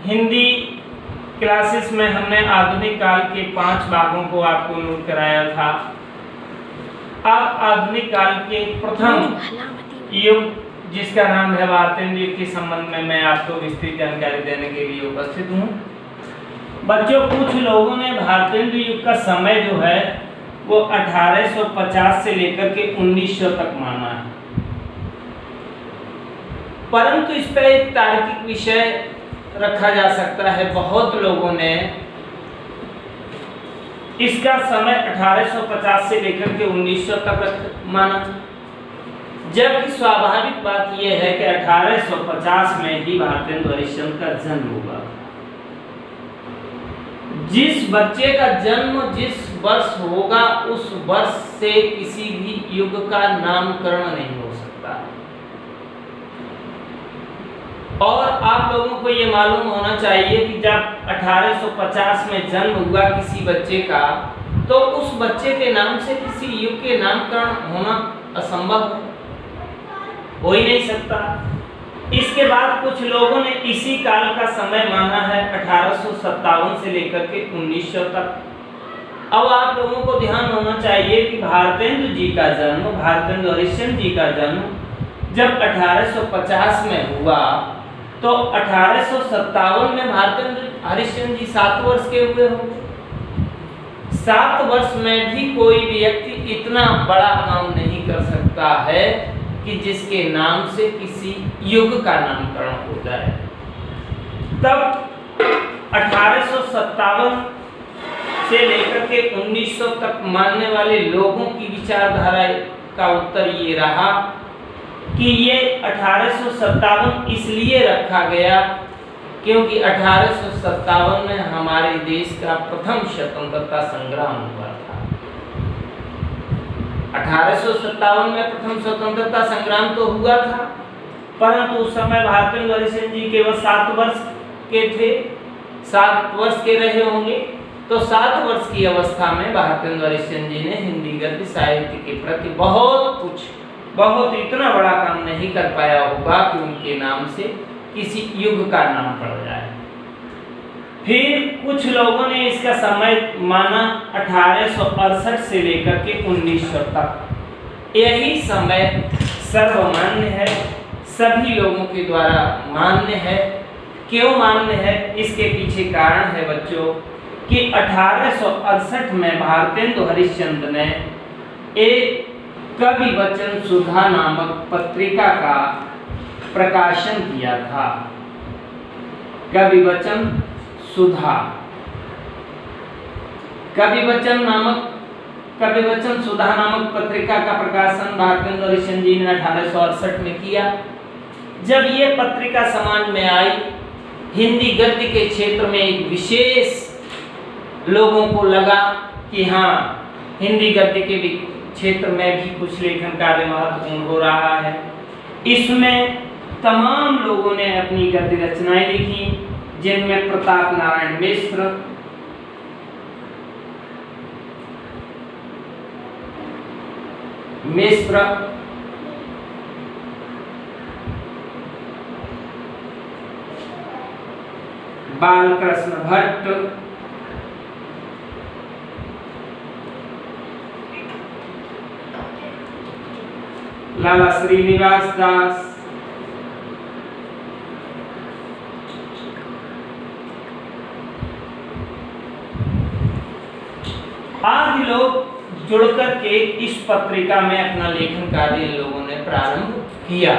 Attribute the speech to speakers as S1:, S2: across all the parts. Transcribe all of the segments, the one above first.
S1: Hindi classes में हमने आधुनिक काल के 5 भागों को आपको नोट कराया था। अब आधुनिक काल के प्रथम युग जिसका नाम है भारतेंदु युग के संबंध में मैं आपको विस्तृत जानकारी देने के लिए उपस्थित हूँ। बच्चों, कुछ लोगों ने भारतेंदु युग का समय जो है वो 1850 से लेकर के 1900 तक माना है, परंतु इस पर एक तार्किक विषय रखा जा सकता है। बहुत लोगों ने इसका समय 1850 से लेकर के 1900 तक माना, जबकि स्वाभाविक बात यह है कि 1850 में ही भारतेंदु हरिश्चंद्र का जन्म हुआ। जिस बच्चे का जन्म जिस वर्ष होगा उस वर्ष से किसी भी युग का नामकरण नहीं हो सकता। और आप लोगों को ये मालूम होना चाहिए कि जब 1850 में जन्म हुआ किसी बच्चे का, तो उस बच्चे के नाम से किसी युग के नामकरण होना असंभव है, हो ही नहीं सकता। इसके बाद कुछ लोगों ने इसी काल का समय माना है 1857 से लेकर के 1900 तक। अब आप लोगों को ध्यान होना चाहिए कि भारतेंदु जी का जन्म, भारतेंदु हरिश्चंद्र जी का जन्म जब 1850 में हुआ, तो 1857 में भारतेंदु हरिश्चंद्र जी 7 वर्ष के हुए होंगे। 7 वर्ष में भी कोई व्यक्ति इतना बड़ा काम नहीं कर सकता है कि जिसके नाम से किसी युग का नामकरण हो जाए। तब 1857 से लेकर के 1900 तक मानने वाले लोगों की विचारधारा का उत्तर ये रहा कि ये 1857 इसलिए रखा गया क्योंकि 1857 में हमारे देश का प्रथम स्वतंत्रता संग्राम हुआ था। 1857 में प्रथम स्वतंत्रता संग्राम तो हुआ था, परंतु उस समय भारतेंदु हरिश्चंद्र जी केवल 7 वर्ष के थे, 7 वर्ष के रहे होंगे। तो 7 वर्ष की अवस्था में भारतेंदु हरिश्चंद्र जी ने हिंदी गद्य साहित्य के प्रति बहुत इतना बड़ा काम नहीं कर पाया होगा कि उनके नाम से किसी युग का नाम पड़ जाए। फिर कुछ लोगों ने इसका समय माना 1868 से लेकर के 1900 तक। यही समय सर्वमान्य है, सभी लोगों के द्वारा मान्य है। क्यों मान्य है? इसके पीछे कारण है बच्चों कि 1868 में भारतेंदु हरिश्चंद्र ने एक कवि वचन सुधा नामक पत्रिका का प्रकाशन किया था। कवि वचन सुधा, कवि वचन सुधा नामक पत्रिका का प्रकाशन भारतेंदु हरिश्चंद्र जी ने 1868 में किया। जब ये पत्रिका समाज में आई, हिंदी गद्य के क्षेत्र में एक विशेष लोगों को लगा कि हाँ, हिंदी गद्य के क्षेत्र में भी कुछ लेखन कार्य महत्वपूर्ण हो रहा है। इसमें तमाम लोगों ने अपनी गद्य रचनाएं लिखी, जिनमें प्रताप नारायण मिश्र, बालकृष्ण भट्ट, लाला श्रीनिवास दास, आदि लोग जुड़कर के इस पत्रिका में अपना लेखन कार्य इन लोगों ने प्रारंभ किया।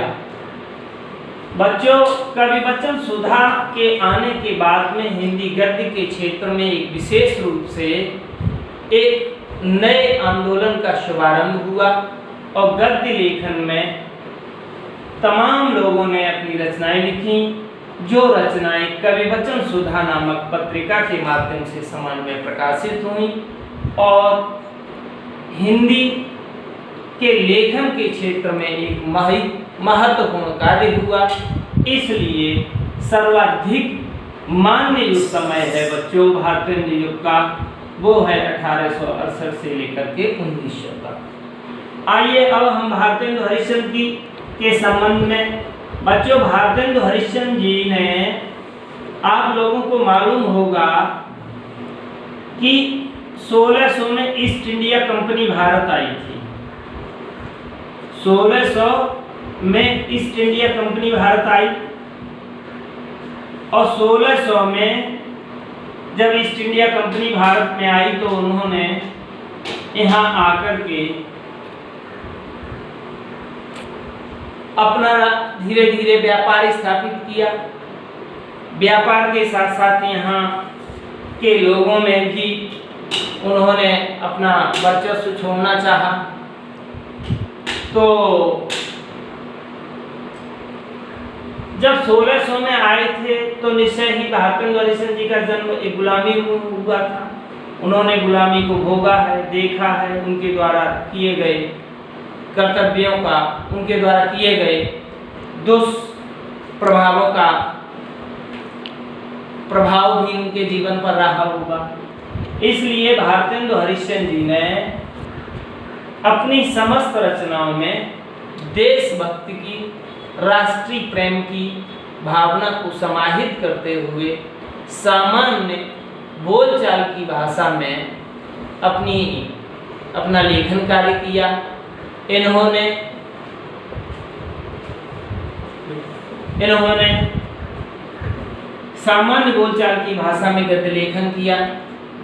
S1: बच्चों, कवि वचन सुधा के आने के बाद में हिंदी गद्य के क्षेत्र में एक विशेष रूप से एक नए आंदोलन का शुभारंभ हुआ और गद्य लेखन में तमाम लोगों ने अपनी रचनाएं लिखी, जो रचनाएं कवि वचन सुधा नामक पत्रिका के माध्यम से समाज में प्रकाशित हुई और हिंदी के लेखन के क्षेत्र में एक महत्वपूर्ण कार्य हुआ। इसलिए सर्वाधिक मान्य जो समय है बच्चों भारतेंदु युग का, वो है 1868 से लेकर के 1900 तक। आइए अब हम भारतेंदु हरिश्चंद्र जी के संबंध में, बच्चों भारतेंदु हरिश्चंद्र जी ने, आप को मालूम होगा कि 1600 में ईस्ट इंडिया कंपनी भारत आई थी। 1600 में ईस्ट इंडिया कंपनी भारत आई और 1600 में जब ईस्ट इंडिया कंपनी भारत में आई तो उन्होंने यहाँ आकर के अपना धीरे धीरे व्यापार स्थापित किया। व्यापार के साथ साथ यहाँ के लोगों में भी उन्होंने अपना वर्चस्व छोड़ना चाहा। तो जब 1600 में आए थे तो निश्चय ही भारतेंदु हरिश्चंद्र जी का जन्म एक गुलामी हुआ था। उन्होंने गुलामी को भोगा है, देखा है, उनके द्वारा किए गए कर्तव्यों का, उनके द्वारा किए गए दुष्प्रभावों का प्रभाव भी उनके जीवन पर रहा होगा। इसलिए भारतेंदु हरिश्चंद्र जी ने अपनी समस्त रचनाओं में देशभक्ति की, राष्ट्रीय प्रेम की भावना को समाहित करते हुए सामान्य बोलचाल की भाषा में अपना लेखन कार्य किया। इन्होंने सामान्य बोलचाल की भाषा में गद्य लेखन किया,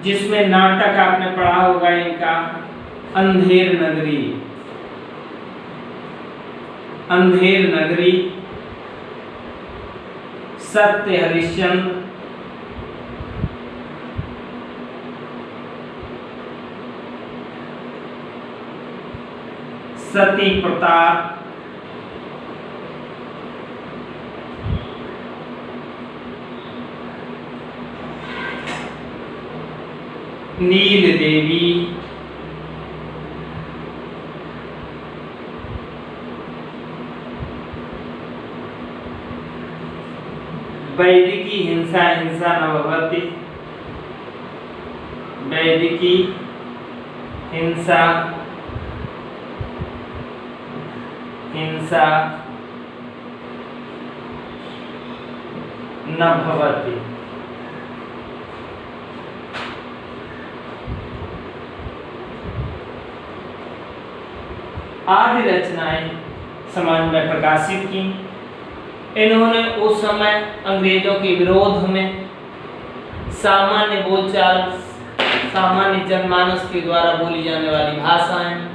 S1: जिसमें नाटक आपने पढ़ा होगा इनका अंधेर नगरी, सत्य हरिश्चंद्र, सती प्रताप, नील देवी, वैदिकी हिंसा हिंसा न भवति, वैदिकी हिंसा हिंसा न भवति। आदि रचनाएं समाज में प्रकाशित की। इन्होंने उस समय अंग्रेजों के विरोध में सामान्य बोलचाल, सामान्य जनमानस के द्वारा बोली जाने वाली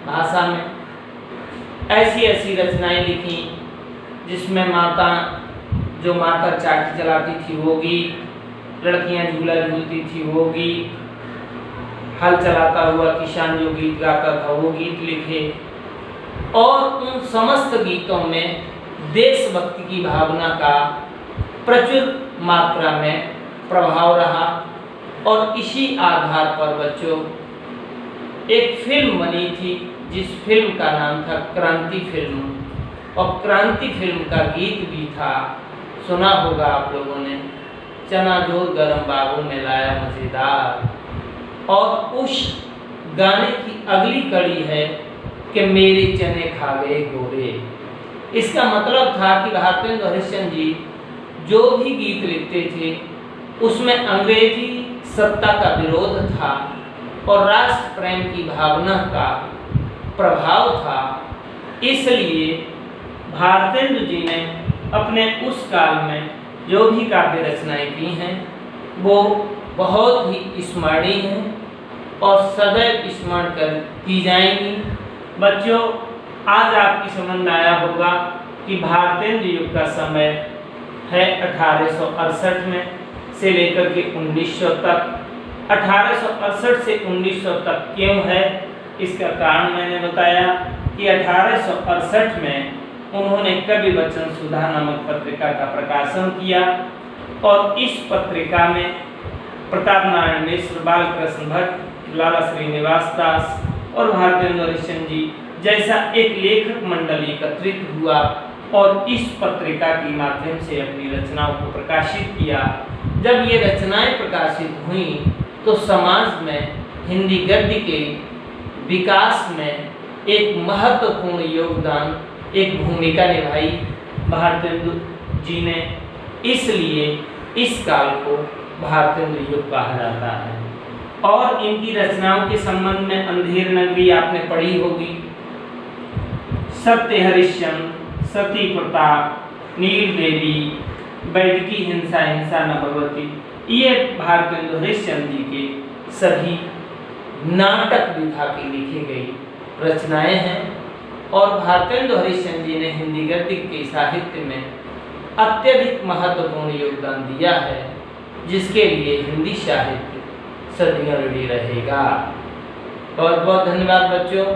S1: भाषा में ऐसी रचनाएं लिखी जिसमें जो माता चाटी चलाती थी वो गीत, लड़कियां झूला झूलती थी वो गीत, हल चलाता हुआ किसान जो गीत गाता था वो गीत लिखे। और उन समस्त गीतों में देशभक्ति की भावना का प्रचुर मात्रा में प्रभाव रहा। और इसी आधार पर बच्चों एक फिल्म बनी थी जिस फिल्म का नाम था क्रांति फिल्म, और क्रांति फिल्म का गीत भी था, सुना होगा आप लोगों ने, चना जोर गरम बाबू में लाया मजेदार। और उस गाने की अगली कड़ी है कि मेरे चने खा गए गोरे। इसका मतलब था कि भारतेंदु हरिश्चंद्र जी जो भी गीत लिखते थे उसमें अंग्रेजी सत्ता का विरोध था और राष्ट्र प्रेम की भावना का प्रभाव था। इसलिए भारतेंदु जी ने अपने उस काल में जो भी काव्य रचनाएं की हैं वो बहुत ही स्मरणीय हैं और सदैव स्मरण कर की जाएंगी। बच्चों, आज आपकी समझ में आया होगा कि भारतेंदु युग का समय है 1868 में से लेकर के 1900 तक। 1868 से 1900 तक क्यों है, इसका कारण मैंने बताया कि 1868 में उन्होंने कवि वचन सुधा नामक पत्रिका का प्रकाशन किया और इस पत्रिका में प्रताप नारायण मिश्र, बालकृष्ण भट्ट, लाला श्रीनिवास दास और भारतेंदु हरिश्चंद्र जी जैसा एक लेखक मंडल एकत्रित हुआ और इस पत्रिका के माध्यम से अपनी रचनाओं को प्रकाशित किया। जब ये रचनाएं प्रकाशित हुई तो समाज में हिंदी गद्य के विकास में एक महत्वपूर्ण योगदान, एक भूमिका निभाई भारतेंदु जी ने। इसलिए इस काल को भारतेंद्र युग कहा जाता है। और इनकी रचनाओं के संबंध में अंधेर नगरी आपने पढ़ी होगी, सत्य हरिश्चंद्र, सती प्रताप, नील देवी, बैठकी हिंसा हिंसा न भगवती, ये भारतेंद्र हरिश्चंद्र जी के सभी नाटक विधा की लिखी गई रचनाएं हैं। और भारतेंद्र हरिश्चंद्र जी ने हिंदी गद्य के साहित्य में अत्यधिक महत्वपूर्ण योगदान दिया है, जिसके लिए हिंदी साहित्य सदियों ऋणी रहेगा। बहुत बहुत धन्यवाद बच्चों।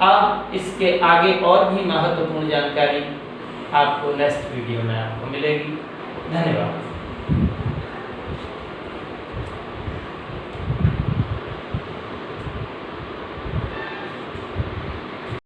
S1: अब इसके आगे और भी महत्वपूर्ण जानकारी आपको नेक्स्ट वीडियो में आपको मिलेगी। धन्यवाद।